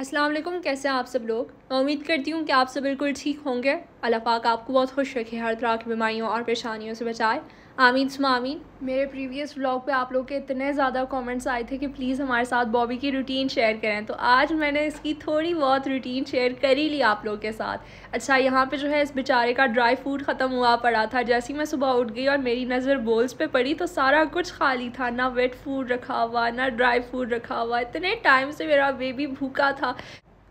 अस्सलाम वालेकुम। कैसे हैं आप सब लोग। मैं उम्मीद करती हूँ कि आप सब बिल्कुल ठीक होंगे। अल्लाह पाक आपको बहुत खुश रखे, हर तरह की बीमारियों और परेशानियों से बचाए। आमीन सुमा आमीन। मेरे प्रीवियस व्लॉग पे आप लोग के इतने ज़्यादा कमेंट्स आए थे कि प्लीज़ हमारे साथ बॉबी की रूटीन शेयर करें, तो आज मैंने इसकी थोड़ी बहुत रूटीन शेयर कर ही ली आप लोग के साथ। अच्छा, यहाँ पे जो है इस बेचारे का ड्राई फ्रूट ख़त्म हुआ पड़ा था। जैसे ही मैं सुबह उठ गई और मेरी नज़र बोल्स पे पड़ी तो सारा कुछ खाली था, ना वेट फूड रखा हुआ ना ड्राई फूड रखा हुआ। इतने टाइम से मेरा बेबी भूखा था।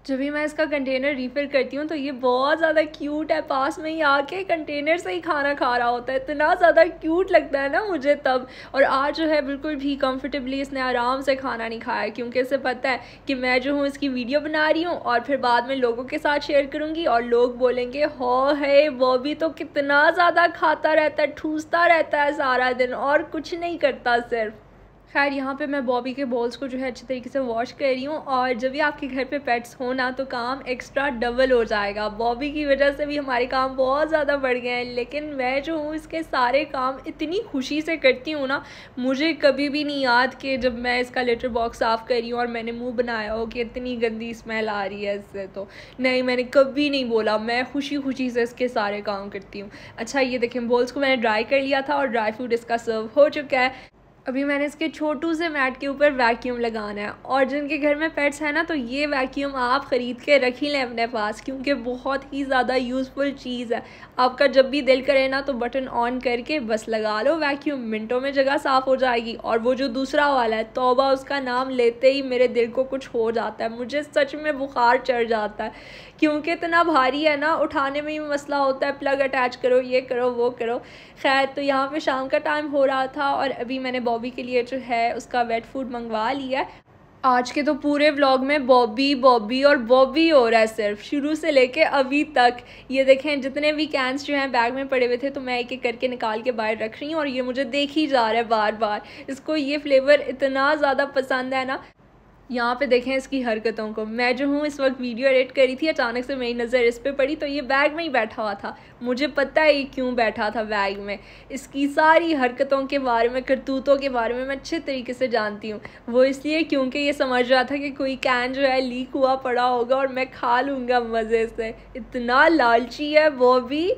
जब भी मैं इसका कंटेनर रीफ़िल करती हूँ तो ये बहुत ज़्यादा क्यूट है, पास में ही आके कंटेनर से ही खाना खा रहा होता है। इतना ज़्यादा क्यूट लगता है ना मुझे तब। और आज जो है बिल्कुल भी कंफर्टेबली इसने आराम से खाना नहीं खाया, क्योंकि इसे पता है कि मैं जो हूँ इसकी वीडियो बना रही हूँ और फिर बाद में लोगों के साथ शेयर करूँगी और लोग बोलेंगे हो है बॉबी तो कितना ज़्यादा खाता रहता है, ठूसता रहता है सारा दिन और कुछ नहीं करता सिर्फ। खैर, यहाँ पे मैं बॉबी के बॉल्स को जो है अच्छे तरीके से वॉश कर रही हूँ। और जब भी आपके घर पे पेट्स हो ना तो काम एक्स्ट्रा डबल हो जाएगा। बॉबी की वजह से भी हमारे काम बहुत ज़्यादा बढ़ गए हैं, लेकिन मैं जो हूँ इसके सारे काम इतनी खुशी से करती हूँ ना। मुझे कभी भी नहीं याद कि जब मैं इसका लिटर बॉक्स साफ़ कर रही हूँ और मैंने मुँह बनाया हो कि इतनी गंदी स्मेल आ रही है इससे, तो नहीं, मैंने कभी नहीं बोला। मैं खुशी खुशी से इसके सारे काम करती हूँ। अच्छा, ये देखें, बॉल्स को मैंने ड्राई कर लिया था और ड्राई फ्रूट इसका सर्व हो चुका है। अभी मैंने इसके छोटू से मैट के ऊपर वैक्यूम लगाना है। और जिनके घर में पेट्स हैं ना तो ये वैक्यूम आप ख़रीद के रख ही लें अपने पास, क्योंकि बहुत ही ज़्यादा यूज़फुल चीज़ है। आपका जब भी दिल करे ना तो बटन ऑन करके बस लगा लो वैक्यूम, मिनटों में जगह साफ़ हो जाएगी। और वो जो दूसरा वाला है तौबा, उसका नाम लेते ही मेरे दिल को कुछ हो जाता है, मुझे सच में बुखार चढ़ जाता है, क्योंकि इतना भारी है ना, उठाने में ही मसला होता है। प्लग अटैच करो, ये करो, वो करो। खैर, तो यहाँ पे शाम का टाइम हो रहा था और अभी मैंने बॉबी के लिए जो है उसका वेट फूड मंगवा लिया है। आज के तो पूरे व्लॉग में बॉबी बॉबी और बॉबी हो रहा है, सिर्फ शुरू से लेके अभी तक। ये देखें, जितने भी कैंस जो हैं बैग में पड़े हुए थे तो मैं एक एक करके निकाल के बाहर रख रही हूँ और ये मुझे देख ही जा रहा है बार बार। इसको ये फ्लेवर इतना ज़्यादा पसंद है ना। यहाँ पे देखें इसकी हरकतों को। मैं जो हूँ इस वक्त वीडियो एडिट करी थी, अचानक से मेरी नज़र इस पे पड़ी तो ये बैग में ही बैठा हुआ था। मुझे पता है ये क्यों बैठा था बैग में। इसकी सारी हरकतों के बारे में, करतूतों के बारे में मैं अच्छे तरीके से जानती हूँ। वो इसलिए क्योंकि ये समझ रहा था कि कोई कैन जो है लीक हुआ पड़ा होगा और मैं खा लूँगा मज़े से। इतना लालची है वो भी।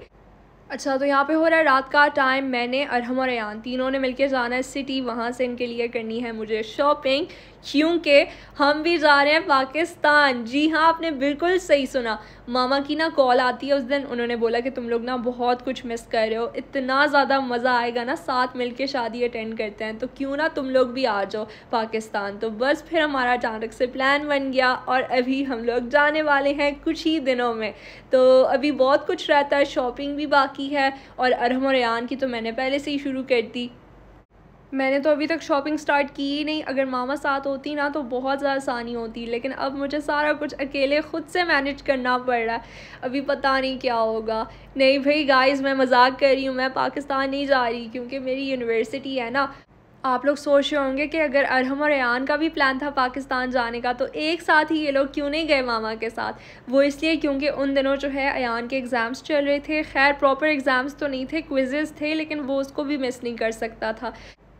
अच्छा, तो यहाँ पे हो रहा है रात का टाइम। मैंने अरहम और अयान तीनों ने मिलकर जाना है सिटी, वहाँ से इनके लिए करनी है मुझे शॉपिंग, क्योंकि हम भी जा रहे हैं पाकिस्तान। जी हाँ, आपने बिल्कुल सही सुना। मामा की ना कॉल आती है उस दिन, उन्होंने बोला कि तुम लोग ना बहुत कुछ मिस कर रहे हो, इतना ज़्यादा मज़ा आएगा ना, साथ मिलके शादी अटेंड करते हैं, तो क्यों ना तुम लोग भी आ जाओ पाकिस्तान। तो बस फिर हमारा अचानक से प्लान बन गया और अभी हम लोग जाने वाले हैं कुछ ही दिनों में। तो अभी बहुत कुछ रहता है, शॉपिंग भी बाकी है और अरहम और अयान की तो मैंने पहले से ही शुरू कर दी। मैंने तो अभी तक शॉपिंग स्टार्ट की ही नहीं। अगर मामा साथ होती ना तो बहुत ज़्यादा आसानी होती, लेकिन अब मुझे सारा कुछ अकेले ख़ुद से मैनेज करना पड़ रहा है। अभी पता नहीं क्या होगा। नहीं भाई गाइस, मैं मजाक कर रही हूँ, मैं पाकिस्तान नहीं जा रही क्योंकि मेरी यूनिवर्सिटी है ना। आप लोग सोच रहे होंगे कि अगर अरहम और अयान का भी प्लान था पाकिस्तान जाने का तो एक साथ ही ये लोग क्यों नहीं गए मामा के साथ। वो इसलिए क्योंकि उन दिनों जो है अयान के एग्ज़ाम्स चल रहे थे। खैर, प्रॉपर एग्ज़ाम्स तो नहीं थे, क्विज़ेस थे, लेकिन वो उसको भी मिस नहीं कर सकता था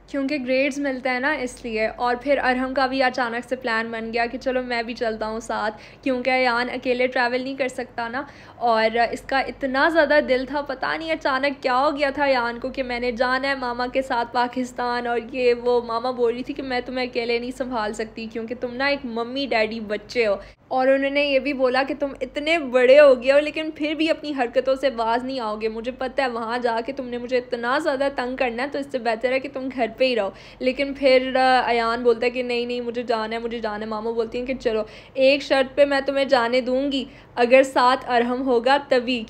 क्योंकि ग्रेड्स मिलते हैं ना, इसलिए। और फिर अरहम का भी अचानक से प्लान बन गया कि चलो मैं भी चलता हूँ साथ, क्योंकि अयान अकेले ट्रैवल नहीं कर सकता ना। और इसका इतना ज़्यादा दिल था, पता नहीं अचानक क्या हो गया था अयान को कि मैंने जाना है मामा के साथ पाकिस्तान। और ये वो मामा बोल रही थी कि मैं तुम्हें अकेले नहीं संभाल सकती क्योंकि तुम ना एक मम्मी डैडी बच्चे हो। और उन्होंने ये भी बोला कि तुम इतने बड़े हो गए हो लेकिन फिर भी अपनी हरकतों से बाज नहीं आओगे। मुझे पता है वहाँ जाके तुमने मुझे इतना ज़्यादा तंग करना है, तो इससे बेहतर है कि तुम घर पे ही रहो। लेकिन फिर अयान बोलता है कि नहीं नहीं, मुझे जाना है, मुझे जाना है। मामा बोलती हैं कि चलो, एक शर्त पे मैं तुम्हें जाने दूँगी, अगर साथ अरहम होगा तभी।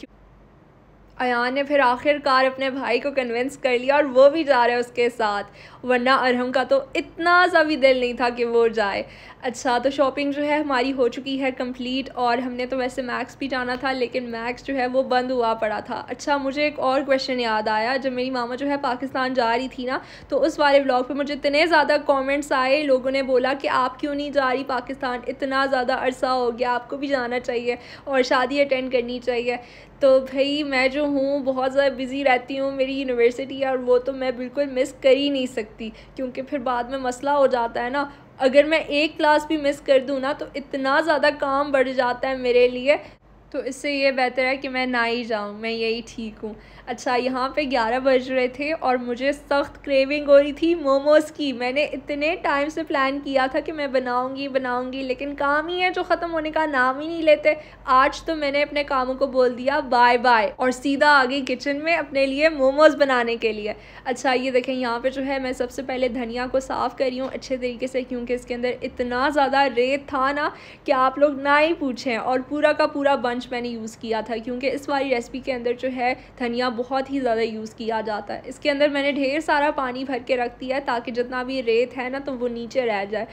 अयान ने फिर आखिरकार अपने भाई को कन्विंस कर लिया और वो भी जा रहा है उसके साथ, वरना अरहम का तो इतना सा भी दिल नहीं था कि वो जाए। अच्छा, तो शॉपिंग जो है हमारी हो चुकी है कंप्लीट और हमने तो वैसे मैक्स भी जाना था, लेकिन मैक्स जो है वो बंद हुआ पड़ा था। अच्छा, मुझे एक और क्वेश्चन याद आया। जब मेरी मामा जो है पाकिस्तान जा रही थी ना तो उस वाले व्लॉग पे मुझे इतने ज़्यादा कमेंट्स आए, लोगों ने बोला कि आप क्यों नहीं जा रही पाकिस्तान, इतना ज़्यादा अरसा हो गया, आपको भी जाना चाहिए और शादी अटेंड करनी चाहिए। तो भाई मैं जो हूँ बहुत ज़्यादा बिज़ी रहती हूँ, मेरी यूनिवर्सिटी है और वो तो मैं बिल्कुल मिस कर ही नहीं सकती, क्योंकि फिर बाद में मसला हो जाता है ना। अगर मैं एक क्लास भी मिस कर दूँ ना तो इतना ज़्यादा काम बढ़ जाता है मेरे लिए, तो इससे ये बेहतर है कि मैं ना ही जाऊँ, मैं यही ठीक हूँ। अच्छा, यहाँ पे 11 बज रहे थे और मुझे सख्त क्रेविंग हो रही थी मोमोज़ की। मैंने इतने टाइम से प्लान किया था कि मैं बनाऊँगी, लेकिन काम ही है जो ख़त्म होने का नाम ही नहीं लेते। आज तो मैंने अपने कामों को बोल दिया बाय बाय और सीधा आ गई किचन में अपने लिए मोमोज़ बनाने के लिए। अच्छा, ये देखें, यहाँ पे जो है मैं सबसे पहले धनिया को साफ़ कर रही हूँ अच्छे तरीके से, क्योंकि इसके अंदर इतना ज़्यादा रेत था ना कि आप लोग ना ही पूछें। और पूरा का पूरा बंच मैंने यूज़ किया था, क्योंकि इस वाली रेसिपी के अंदर जो है धनिया बहुत ही ज़्यादा यूज़ किया जाता है। इसके अंदर मैंने ढेर सारा पानी भर के रख दिया है ताकि जितना भी रेत है ना तो वो नीचे रह जाए।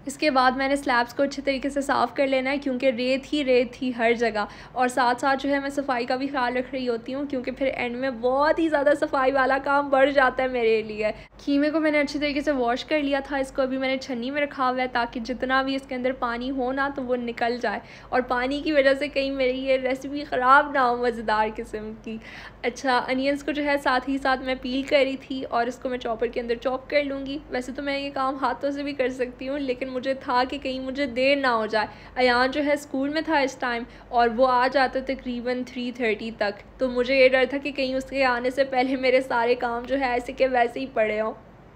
इसके बाद मैंने स्लैब्स को अच्छे तरीके से साफ़ कर लेना है, क्योंकि रेत ही हर जगह। और साथ साथ जो है मैं सफाई का भी ख्याल रख रही होती हूँ, क्योंकि फिर एंड में बहुत ही ज़्यादा सफाई वाला काम बढ़ जाता है मेरे लिए। कीमे को मैंने अच्छे तरीके से वॉश कर लिया था। इसको अभी मैंने छन्नी में रखा हुआ है ताकि जितना भी इसके अंदर पानी हो ना तो वो निकल जाए, और पानी की वजह से कहीं मेरी ये रेसिपी ख़राब ना हो मज़ेदार किस्म की। अच्छा, अनियंस को जो है साथ ही साथ मैं पील कर रही थी और इसको मैं चॉपर के अंदर चॉप कर लूँगी। वैसे तो मैं ये काम हाथों से भी कर सकती हूँ, लेकिन मुझे था कि कहीं मुझे देर ना हो जाए। अयान जो है स्कूल में था इस टाइम और वो आ जाता तकरीबन 3:30 तक, तो मुझे ये डर था कि कहीं उसके आने से पहले मेरे सारे काम जो है ऐसे के वैसे ही पड़े हों।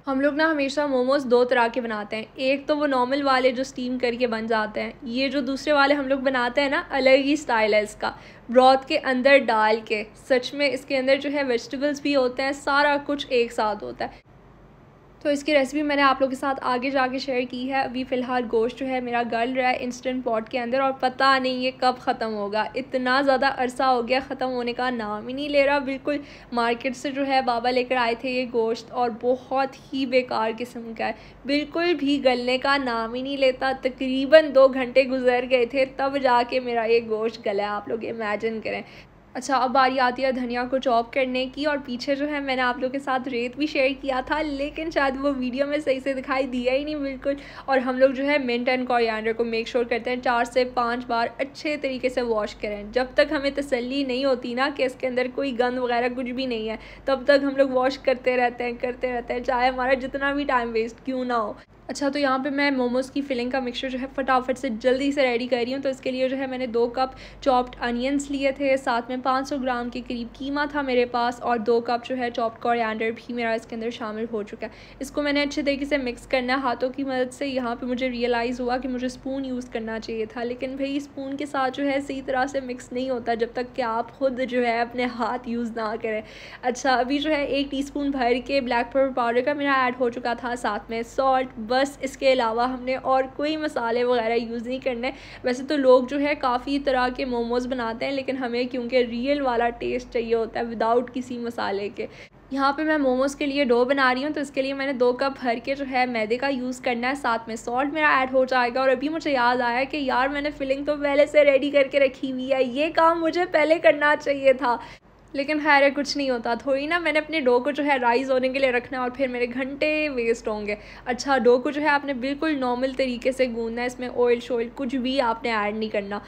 हम लोग ना हमेशा मोमोज़ दो तरह के बनाते हैं। एक तो वो नॉर्मल वाले जो स्टीम करके बन जाते हैं, ये जो दूसरे वाले हम लोग बनाते हैं ना, अलग ही स्टाइल है इसका, ब्रॉथ के अंदर डाल के। सच में इसके अंदर जो है वेजिटेबल्स भी होते हैं, सारा कुछ एक साथ होता है। तो इसकी रेसिपी मैंने आप लोगों के साथ आगे जाके शेयर की है। अभी फ़िलहाल गोश्त जो है मेरा गल रहा है इंस्टेंट पॉट के अंदर, और पता नहीं ये कब ख़त्म होगा। इतना ज़्यादा अरसा हो गया, ख़त्म होने का नाम ही नहीं ले रहा बिल्कुल। मार्केट से जो है बाबा लेकर आए थे ये गोश्त, और बहुत ही बेकार किस्म का है, बिल्कुल भी गलने का नाम ही नहीं लेता। तकरीबन 2 घंटे गुजर गए थे तब जाके मेरा ये गोश्त गला है, आप लोग इमेजिन करें। अच्छा, अब बारी आती है धनिया को चॉप करने की, और पीछे जो है मैंने आप लोगों के साथ रेत भी शेयर किया था, लेकिन शायद वो वीडियो में सही से दिखाई दिया ही नहीं बिल्कुल। और हम लोग जो है मिंट एंड कोरिएंडर को मेक श्योर करते हैं 4 से 5 बार अच्छे तरीके से वॉश करें। जब तक हमें तसल्ली नहीं होती ना कि इसके अंदर कोई गंद वगैरह कुछ भी नहीं है, तब तक हम लोग वॉश करते रहते हैं, चाहे हमारा जितना भी टाइम वेस्ट क्यों ना हो। अच्छा, तो यहाँ पे मैं मोमोज़ की फिलिंग का मिक्सचर जो है फटाफट से जल्दी से रेडी कर रही हूँ। तो इसके लिए जो है मैंने 2 कप चॉप्ड अनियंस लिए थे, साथ में 500 ग्राम के करीब कीमा था मेरे पास, और 2 कप जो है चॉप्ड कोरिएंडर भी मेरा इसके अंदर शामिल हो चुका है। इसको मैंने अच्छे तरीके से मिक्स करना है हाथों की मदद से। यहाँ पे मुझे रियलाइज़ हुआ कि मुझे स्पून यूज़ करना चाहिए था, लेकिन भाई स्पून के साथ जो है सही तरह से मिक्स नहीं होता जब तक कि आप खुद जो है अपने हाथ यूज़ ना करें। अच्छा, अभी जो है 1 टीस्पून भर के ब्लैक पेपर पाउडर का मेरा ऐड हो चुका था, साथ में सॉल्ट, बस इसके अलावा हमने और कोई मसाले वगैरह यूज़ नहीं करने। वैसे तो लोग जो है काफ़ी तरह के मोमोज़ बनाते हैं, लेकिन हमें क्योंकि रियल वाला टेस्ट चाहिए होता है विदाउट किसी मसाले के। यहाँ पे मैं मोमोज़ के लिए डो बना रही हूँ, तो इसके लिए मैंने 2 कप भर के जो है मैदे का यूज़ करना है, साथ में सॉल्ट मेरा ऐड हो जाएगा। और अभी मुझे याद आया कि यार मैंने फिलिंग तो पहले से रेडी करके रखी हुई है, ये काम मुझे पहले करना चाहिए था, लेकिन खैर है, कुछ नहीं होता। थोड़ी ना मैंने अपने डो को जो है राइज़ होने के लिए रखना है और फिर मेरे घंटे वेस्ट होंगे। अच्छा, डो को जो है आपने बिल्कुल नॉर्मल तरीके से गूंदना है, इसमें ऑयल शोयल कुछ भी आपने ऐड नहीं करना।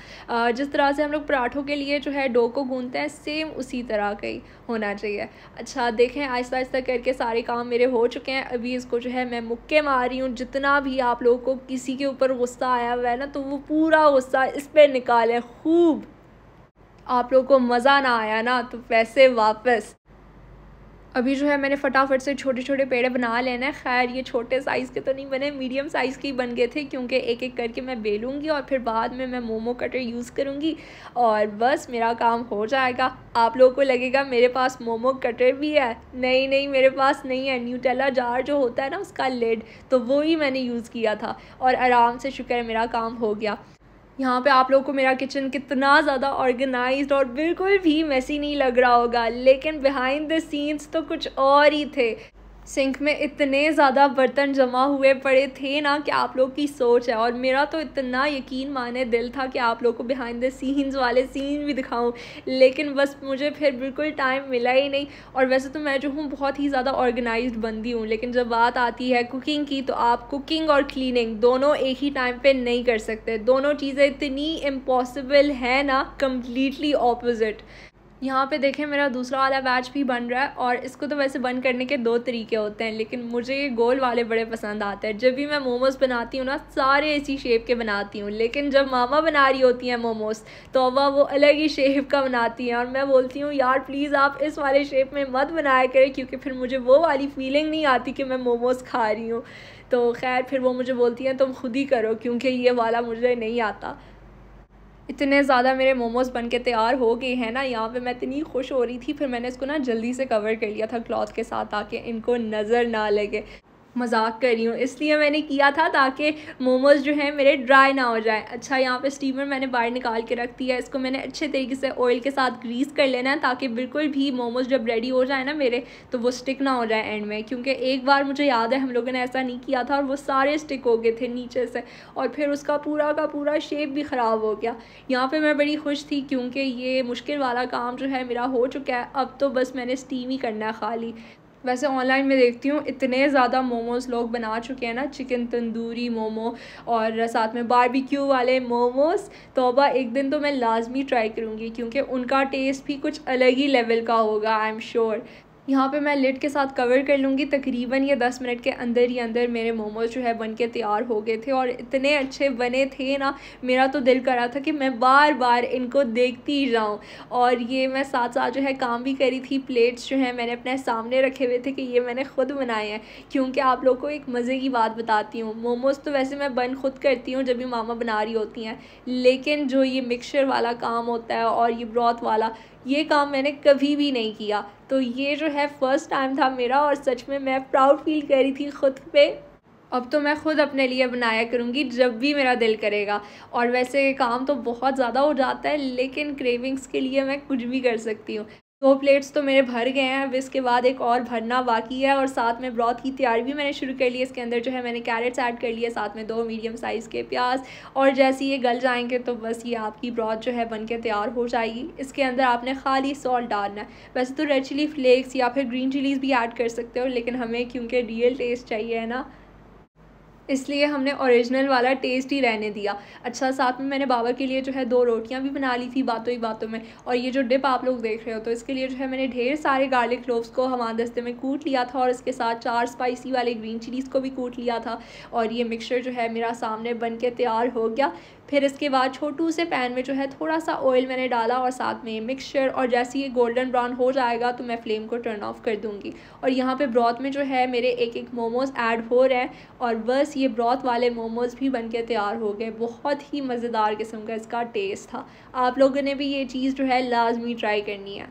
जिस तरह से हम लोग पराठों के लिए जो है डो को गूंदते हैं, सेम उसी तरह का ही होना चाहिए। अच्छा, देखें आहिस्ता आहिस्ता करके सारे काम मेरे हो चुके हैं। अभी इसको जो है मैं मुक्के मार रही हूँ। जितना भी आप लोगों को किसी के ऊपर गुस्सा आया हुआ है ना, तो वो पूरा गुस्सा इस पर निकालें खूब। आप लोगों को मज़ा ना आया ना तो पैसे वापस। अभी जो है मैंने फटाफट से छोटे छोटे पेड़े बना लेना है। खैर ये छोटे साइज़ के तो नहीं बने, मीडियम साइज़ के ही बन गए थे, क्योंकि एक एक करके मैं बेलूँगी और फिर बाद में मैं मोमो कटर यूज़ करूँगी और बस मेरा काम हो जाएगा। आप लोगों को लगेगा मेरे पास मोमो कटर भी है, नहीं नहीं मेरे पास नहीं है। न्यूटेला जार जो होता है ना उसका लिड, तो वो ही मैंने यूज़ किया था और आराम से शुक्र है मेरा काम हो गया। यहाँ पे आप लोगों को मेरा किचन कितना ज़्यादा ऑर्गेनाइज्ड और बिल्कुल भी मैसी नहीं लग रहा होगा, लेकिन बिहाइंड द सीन्स तो कुछ और ही थे। सिंक में इतने ज़्यादा बर्तन जमा हुए पड़े थे ना कि आप लोग की सोच है, और मेरा तो इतना यकीन माने दिल था कि आप लोग को बिहाइंड द सीन्स वाले सीन भी दिखाऊं, लेकिन बस मुझे फिर बिल्कुल टाइम मिला ही नहीं। और वैसे तो मैं जो हूँ बहुत ही ज़्यादा ऑर्गेनाइज्ड बंदी हूँ, लेकिन जब बात आती है कुकिंग की तो आप कुकिंग और क्लीनिंग दोनों एक ही टाइम पे नहीं कर सकते। दोनों चीज़ें इतनी इम्पॉसिबल है ना, कम्प्लीटली ऑपोजिट। यहाँ पे देखें मेरा दूसरा वाला बैच भी बन रहा है, और इसको तो वैसे बंद करने के 2 तरीके होते हैं, लेकिन मुझे ये गोल वाले बड़े पसंद आते हैं। जब भी मैं मोमोज़ बनाती हूँ ना, सारे इसी शेप के बनाती हूँ, लेकिन जब मामा बना रही होती हैं मोमोज़ तो अब वो अलग ही शेप का बनाती हैं, और मैं बोलती हूँ यार प्लीज़ आप इस वाले शेप में मत बनाया करें, क्योंकि फिर मुझे वो वाली फीलिंग नहीं आती कि मैं मोमोज़ खा रही हूँ। तो खैर फिर वो मुझे बोलती हैं तुम खुद ही करो, क्योंकि ये वाला मुझे नहीं आता। इतने ज़्यादा मेरे मोमोज़ बन के तैयार हो गए हैं ना, यहाँ पे मैं इतनी खुश हो रही थी, फिर मैंने इसको ना जल्दी से कवर कर लिया था क्लॉथ के साथ ताकि इनको नज़र ना लगे। मजाक कर रही हूँ, इसलिए मैंने किया था ताकि मोमोज़ जो हैं मेरे ड्राई ना हो जाए। अच्छा, यहाँ पे स्टीमर मैंने बाहर निकाल के रख दिया है, इसको मैंने अच्छे तरीके से ऑयल के साथ ग्रीस कर लेना है ताकि बिल्कुल भी मोमोज़ जब रेडी हो जाए ना मेरे, तो वो स्टिक ना हो जाए एंड में, क्योंकि एक बार मुझे याद है हम लोगों ने ऐसा नहीं किया था और वो सारे स्टिक हो गए थे नीचे से, और फिर उसका पूरा का पूरा शेप भी ख़राब हो गया। यहाँ पर मैं बड़ी खुश थी क्योंकि ये मुश्किल वाला काम जो है मेरा हो चुका है, अब तो बस मैंने स्टीम ही करना है खाली। वैसे ऑनलाइन में देखती हूँ इतने ज़्यादा मोमोज़ लोग बना चुके हैं ना, चिकन तंदूरी मोमो और साथ में बारबेक्यू वाले मोमोज़। तौबा, एक दिन तो मैं लाजमी ट्राई करूँगी क्योंकि उनका टेस्ट भी कुछ अलग ही लेवल का होगा, आई एम श्योर। यहाँ पे मैं लिड के साथ कवर कर लूँगी। तकरीबन ये 10 मिनट के अंदर ही अंदर मेरे मोमोज़ जो है बन के तैयार हो गए थे, और इतने अच्छे बने थे ना, मेरा तो दिल कर रहा था कि मैं बार बार इनको देखती ही जाऊँ। और ये मैं साथ साथ जो है काम भी करी थी। प्लेट्स जो हैं मैंने अपने सामने रखे हुए थे कि ये मैंने ख़ुद बनाए हैं, क्योंकि आप लोग को एक मज़े की बात बताती हूँ। मोमोज़ तो वैसे मैं बन खुद करती हूँ जब भी मामा बना रही होती हैं, लेकिन जो ये मिक्सचर वाला काम होता है और ये ब्रॉथ वाला, ये काम मैंने कभी भी नहीं किया। तो ये जो है फ़र्स्ट टाइम था मेरा, और सच में मैं प्राउड फील कर रही थी ख़ुद पे। अब तो मैं ख़ुद अपने लिए बनाया करूँगी जब भी मेरा दिल करेगा। और वैसे काम तो बहुत ज़्यादा हो जाता है, लेकिन क्रेविंग्स के लिए मैं कुछ भी कर सकती हूँ। 2 प्लेट्स तो मेरे भर गए हैं, अब इसके बाद एक और भरना बाकी है, और साथ में ब्रॉथ की तैयारी भी मैंने शुरू कर ली है। इसके अंदर जो है मैंने कैरेट्स ऐड कर लिए, साथ में 2 मीडियम साइज़ के प्याज, और जैसे ये गल जाएंगे तो बस ये आपकी ब्रॉथ जो है बन के तैयार हो जाएगी। इसके अंदर आपने खाली सॉल्ट डालना है। वैसे तो रेड चिली फ्लेक्स या फिर ग्रीन चिलीज़ भी ऐड कर सकते हो, लेकिन हमें क्योंकि रियल टेस्ट चाहिए है ना, इसलिए हमने ओरिजिनल वाला टेस्ट ही रहने दिया। अच्छा, साथ में मैंने बाबा के लिए जो है 2 रोटियां भी बना ली थी बातों ही बातों में। और ये जो डिप आप लोग देख रहे हो, तो इसके लिए जो है मैंने ढेर सारे गार्लिक क्लोव्स को हमामदस्ते में कूट लिया था, और इसके साथ 4 स्पाइसी वाले ग्रीन चिलीज़ को भी कूट लिया था। और ये मिक्सचर जो है मेरा सामने बन के तैयार हो गया। फिर इसके बाद छोटू से पैन में जो है थोड़ा सा ऑयल मैंने डाला, और साथ में मिक्सचर, और जैसे ये गोल्डन ब्राउन हो जाएगा तो मैं फ्लेम को टर्न ऑफ कर दूँगी। और यहाँ पे ब्रॉथ में जो है मेरे एक मोमोज़ ऐड हो रहे हैं, और बस ये ब्रॉथ वाले मोमोज़ भी बन के तैयार हो गए। बहुत ही मज़ेदार किस्म का इसका टेस्ट था। आप लोगों ने भी ये चीज़ जो है लाजमी ट्राई करनी है।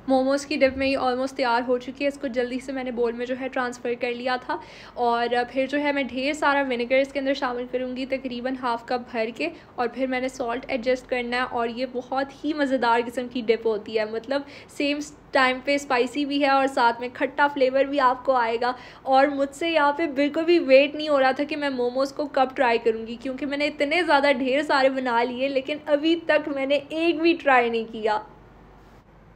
मोमोज़ की डिप में ये ऑलमोस्ट तैयार हो चुकी है। इसको जल्दी से मैंने बोल में जो है ट्रांसफ़र कर लिया था, और फिर जो है मैं ढेर सारा विनेगर इसके अंदर शामिल करूँगी, तकरीबन हाफ़ कप भर के। और फिर मैंने सॉल्ट एडजस्ट करना है, और ये बहुत ही मज़ेदार किस्म की डिप होती है। मतलब सेम टाइम पे स्पाइसी भी है और साथ में खट्टा फ्लेवर भी आपको आएगा। और मुझसे यहाँ पे बिल्कुल भी वेट नहीं हो रहा था कि मैं मोमोज़ को कब ट्राई करूँगी, क्योंकि मैंने इतने ज़्यादा ढेर सारे बना लिए, लेकिन अभी तक मैंने एक भी ट्राई नहीं किया।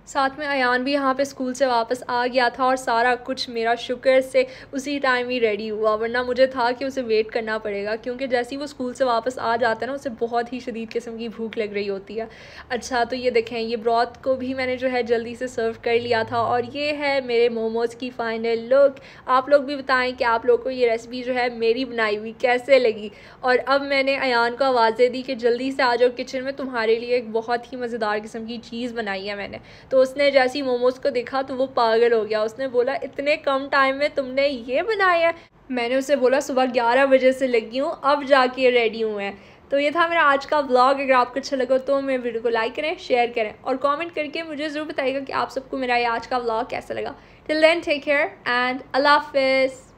साथ में अयान भी यहाँ पे स्कूल से वापस आ गया था, और सारा कुछ मेरा शुक्र से उसी टाइम ही रेडी हुआ, वरना मुझे था कि उसे वेट करना पड़ेगा, क्योंकि जैसे ही वो स्कूल से वापस आ जाता है ना, उसे बहुत ही शदीद किस्म की भूख लग रही होती है। अच्छा, तो ये देखें, ये ब्रॉथ को भी मैंने जो है जल्दी से सर्व कर लिया था, और ये है मेरे मोमोज़ की फ़ाइनल लुक। आप लोग भी बताएँ कि आप लोग को ये रेसिपी जो है मेरी बनाई हुई कैसे लगी। और अब मैंने अयान को आवाज़ें दी कि जल्दी से आ जाओ किचन में, तुम्हारे लिए एक बहुत ही मज़ेदार किस्म की चीज़ बनाई है मैंने। तो उसने जैसे ही मोमोज़ को देखा तो वो पागल हो गया। उसने बोला इतने कम टाइम में तुमने ये बनाया है। मैंने उसे बोला सुबह 11 बजे से लगी हूँ, अब जाके रेडी हूँ मैं। तो ये था मेरा आज का व्लॉग। अगर आपको अच्छा लगा तो मेरे वीडियो को लाइक करें, शेयर करें, और कमेंट करके मुझे ज़रूर बताइएगा कि आप सबको मेरा ये आज का व्लॉग कैसा लगा। Till then take care and अल्लाह हाफ़िज़।